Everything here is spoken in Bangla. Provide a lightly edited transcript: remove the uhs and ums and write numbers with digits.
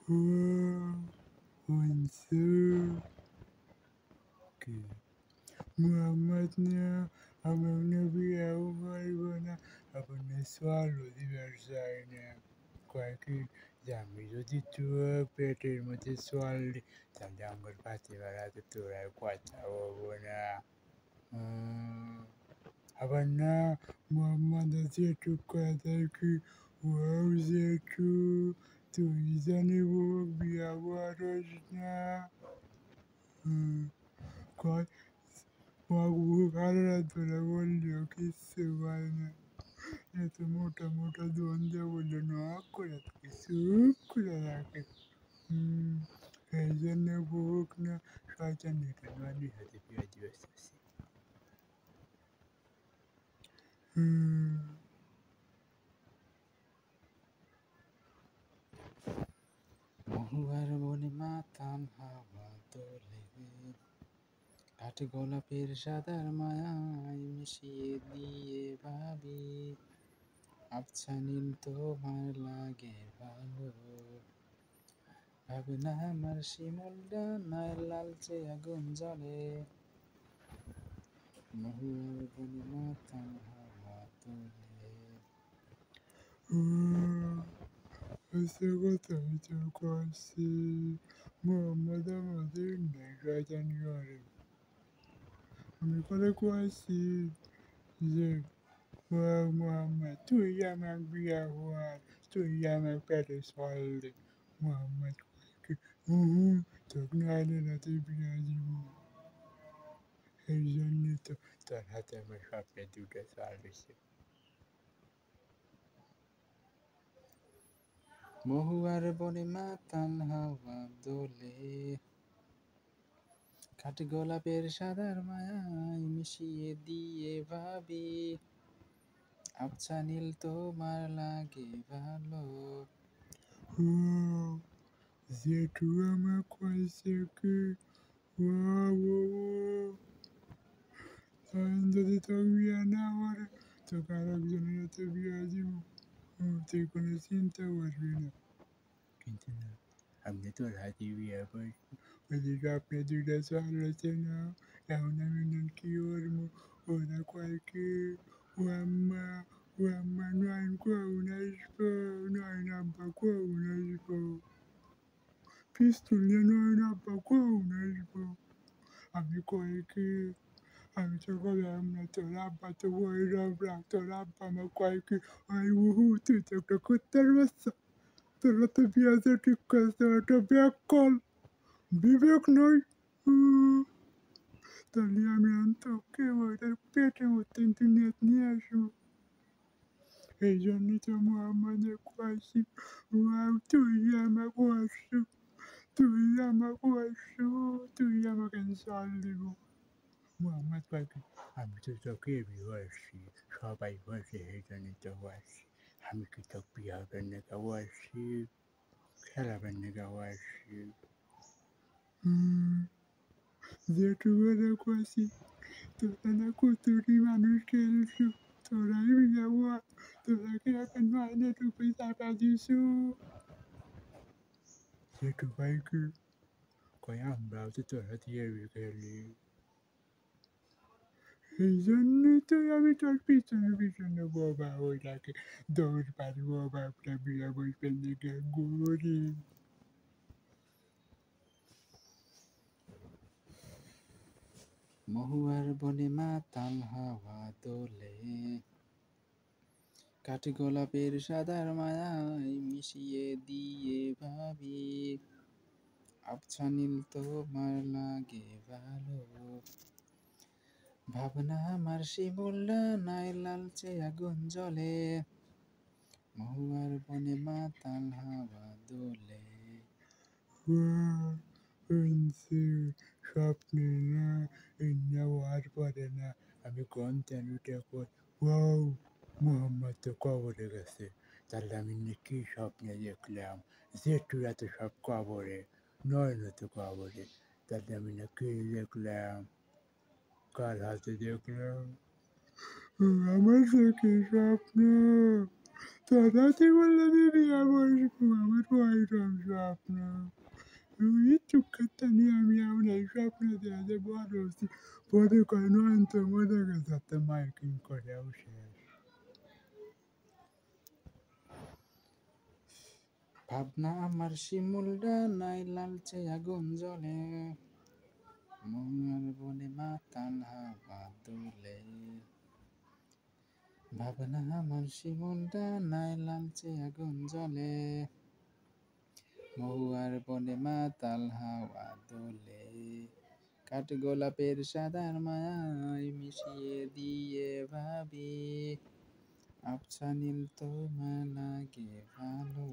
Unsur ke Muhammadnya abang Nabi Auna abang Neswalo diversanya কয়েকটি আমি যদি তোর পেটের মধ্যে সোয়াল দিই তাহলে আমার পাতে বেড়াতে তোর আর কথা হবো না আবার না মোহাম্মদ আছে একটু কথা কি ওয়াও যে একটু তুই জানিব বিয়া বরস না কয় ভালো রাত বললেও কিচ্ছু হয় না এত মোটা মোটা দ্বন্দ্ব বললো না করে থাকে চুপ করে রাখে এই জন্য বুক না শয়তান এটা নয় হাতে পেঁয়াজি বেসতেছি মহুয়ার বনে মাতাল হাওয়া তোলে কাঠ গোলাপের সাদার মায়ায় মিশিয়ে দিয়ে ভাবি আবছা নীল তোমার লাগে ভালো ভাবনা আমার শিমুল ডানায় লালচে আগুন জ্বলে মহুয়ার বনে মাতাল হাওয়া তোলে ese কথা বিচার করছি মোহাম্মদ আমাদের নেই শয়তান করে আমি করে কয়েছি যে মোহাম্মদ তুই আমার বিয়া হওয়ার তুই আমার পেটে সল মোহাম্মদ তখন আইলে না তুই বিয়া দিব এই জন্যই তো তোর হাতে আমার স্বপ্নে দুটো সল দিছে মহুয়ার বনে মাতাল হাওয়া দোলে কাঠ গোলাপের সাদার মায়ায় মিশিয়ে দিয়ে ভাবি আবছা নীল তোমার লাগে ভালো জেঠু আমার কয়েছে কি যদি তোর বিয়া না করে তোকে আর একজনের হাতে বিয়া দিব তুই কোনো চিন্তা করবি না কিন্তু না আমি তোর হাতে বিয়া করছি ওদিকে আপনি দুইটা চাল হচ্ছে না এখন আমি কি করবো ওরা কয় কি ও আম্মা নয়ন কখন আসবো নয়ন আব্বা কখন আসবো পিস্তল নিয়ে নয়ন আব্বা কখন আসবো আমি কয় কি আমি তো বললাম না তোর আব্বা তো ওই রাবড়া তোর আব্বা আমার কয় কি ওই তুই তো একটা কুত্তার বাচ্চা তোরা তো বিয়াতে ঠিক করছে ওটা ব্যাক কল বিবেক নয় তাহলে আমি তোকে ওদের পেটে মতন দুনিয়া নিয়ে আসবো এই জন্যই তো মোহাম্মদের কয়েছি তুই আমাকে আসছো তুই আমাকে আসছো তুই আমাকে জল দিব মোহাম্মদ কয়েকটি আমি তো তোকে আসছি সবাই বসে এই জন্যই তো আসছি আমি কি তো বিয়া বেন্নেকাও আসছি খেলা বেন্নেকাও আসছি যেটুকু কয়েছি তোরা না কুতুরি মানুষ খেলছো তোরাই বিয়া হওয়া তোরা কি এখন মাইনে টুপি চাপা দিছো যেটুকাই কি কয় আমরাও তো তোরা দিয়ে খেলি এই জন্যই তো আমি তোর পিছনে পিছনে বাবা ওইটাকে দৌড় পারবো বাপটা বিয়া বসবেন দিকে গরি মহুয়ার বনে মাতাল হাওয়া দোলে কাঠ গোলাপের সাদার মায়ায় মিশিয়ে দিয়ে ভাবি আবছা নীল তোমার লাগে ভালো ভাবনা আমার শিমুল ডানায় লালচে আগুন জ্বলে মহুয়ার বনে মাতাল হাওয়া দোলে স্বপ্নে না নেওয়ার পরে না আমি কন্টেন্টে ওয়াও মোহাম্মদ তো কবরে গেছে তাহলে আমি কি স্বপ্নে দেখলাম জেঠুরা তো সব কবরে নয়ন তো কবরে তাহলে আমি না কি দেখলাম কার হাতে দেখলাম আমার চোখে স্বপ্ন তোরাতে বললে দিদি আমার আমার ভয় স্বপ্ন ওই চোখের টানে আমি এমন এই স্বপ্ন দিয়ে বড় হচ্ছি পরে কয় নয়ন্ত মনে গেছে মাইকিং করেও শেষ ভাবনা আমার শিমুল ডানায় লালচে আগুন জ্বলে, মনের বনে মাতাল হাওয়া দোলে। ভাবনা আমার শিমুল ডানায় লালচে আগুন জ্বলে, মহুয়ার বনে মাতাল হাওয়া দোলে। কাঠ গোলাপের সাদার মায়ায় মিশিয়ে দিয়ে ভাবি, আবছা নীল তোমার লাগে ভালো।